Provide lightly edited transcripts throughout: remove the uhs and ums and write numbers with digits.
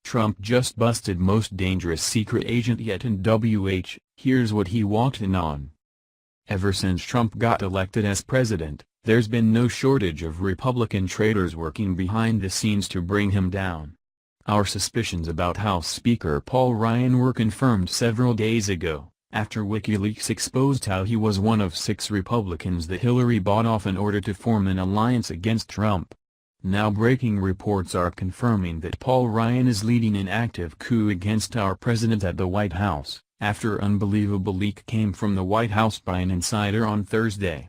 Trump just busted most dangerous secret agent yet in WH, here's what he walked in on. Ever since Trump got elected as president, there's been no shortage of Republican traitors working behind the scenes to bring him down. Our suspicions about House Speaker Paul Ryan were confirmed several days ago, after WikiLeaks exposed how he was one of 6 Republicans that Hillary bought off in order to form an alliance against Trump. Now breaking reports are confirming that Paul Ryan is leading an active coup against our president at the White House, after unbelievable leak came from the White House by an insider on Thursday.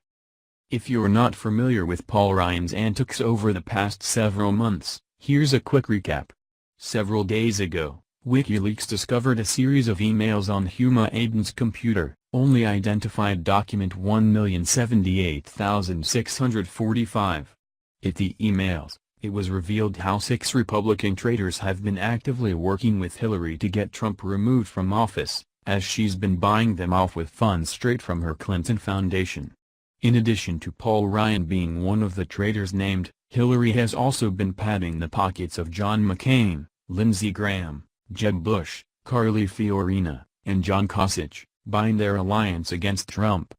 If you're not familiar with Paul Ryan's antics over the past several months, here's a quick recap. Several days ago, WikiLeaks discovered a series of emails on Huma Abedin's computer, only identified document 1,078,645. In the emails, it was revealed how 6 Republican traitors have been actively working with Hillary to get Trump removed from office, as she's been buying them off with funds straight from her Clinton Foundation. In addition to Paul Ryan being one of the traitors named, Hillary has also been padding the pockets of John McCain, Lindsey Graham, Jeb Bush, Carly Fiorina, and John Kasich, buying their alliance against Trump.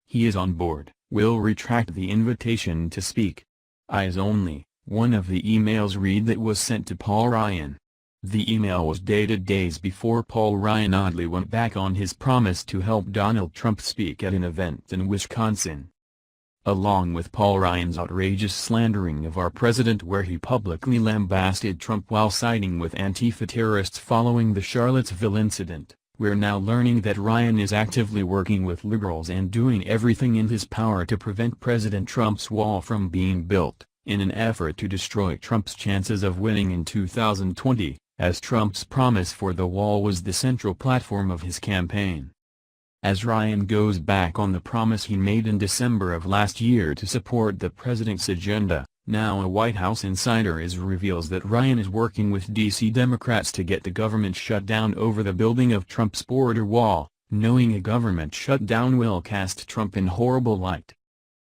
He is on board, will retract the invitation to speak. Eyes only, one of the emails read that was sent to Paul Ryan. The email was dated days before Paul Ryan oddly went back on his promise to help Donald Trump speak at an event in Wisconsin. Along with Paul Ryan's outrageous slandering of our president where he publicly lambasted Trump while siding with Antifa terrorists following the Charlottesville incident, we're now learning that Ryan is actively working with liberals and doing everything in his power to prevent President Trump's wall from being built, in an effort to destroy Trump's chances of winning in 2020, as Trump's promise for the wall was the central platform of his campaign. As Ryan goes back on the promise he made in December of last year to support the president's agenda, now a White House insider reveals that Ryan is working with D.C. Democrats to get the government shut down over the building of Trump's border wall, knowing a government shutdown will cast Trump in horrible light.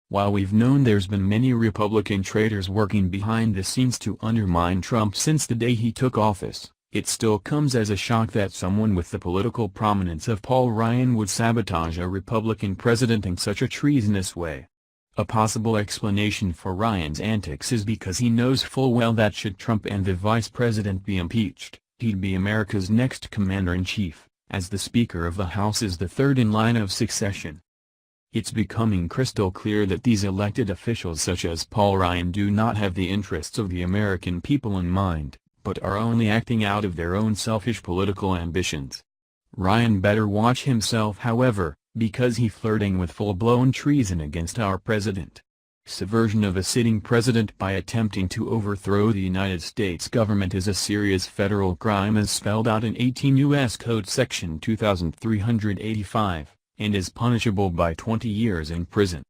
While we've known there's been many Republican traitors working behind the scenes to undermine Trump since the day he took office, it still comes as a shock that someone with the political prominence of Paul Ryan would sabotage a Republican president in such a treasonous way. A possible explanation for Ryan's antics is because he knows full well that should Trump and the vice president be impeached, he'd be America's next commander-in-chief, as the Speaker of the House is the third in line of succession. It's becoming crystal clear that these elected officials such as Paul Ryan do not have the interests of the American people in mind, but are only acting out of their own selfish political ambitions. Ryan better watch himself however, because he's flirting with full-blown treason against our president. Subversion of a sitting president by attempting to overthrow the United States government is a serious federal crime as spelled out in 18 U.S. Code Section 2385, and is punishable by 20 years in prison.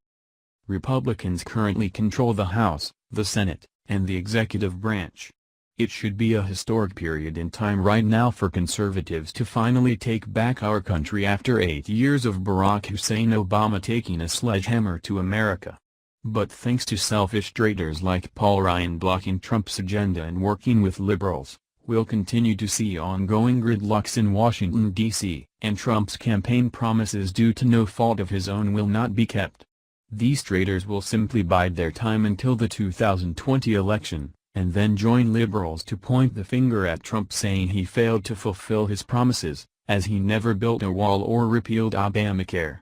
Republicans currently control the House, the Senate, and the executive branch. It should be a historic period in time right now for conservatives to finally take back our country after 8 years of Barack Hussein Obama taking a sledgehammer to America. But thanks to selfish traitors like Paul Ryan blocking Trump's agenda and working with liberals, we'll continue to see ongoing gridlocks in Washington, D.C., and Trump's campaign promises due to no fault of his own will not be kept. These traitors will simply bide their time until the 2020 election, and then join liberals to point the finger at Trump saying he failed to fulfill his promises, as he never built a wall or repealed Obamacare.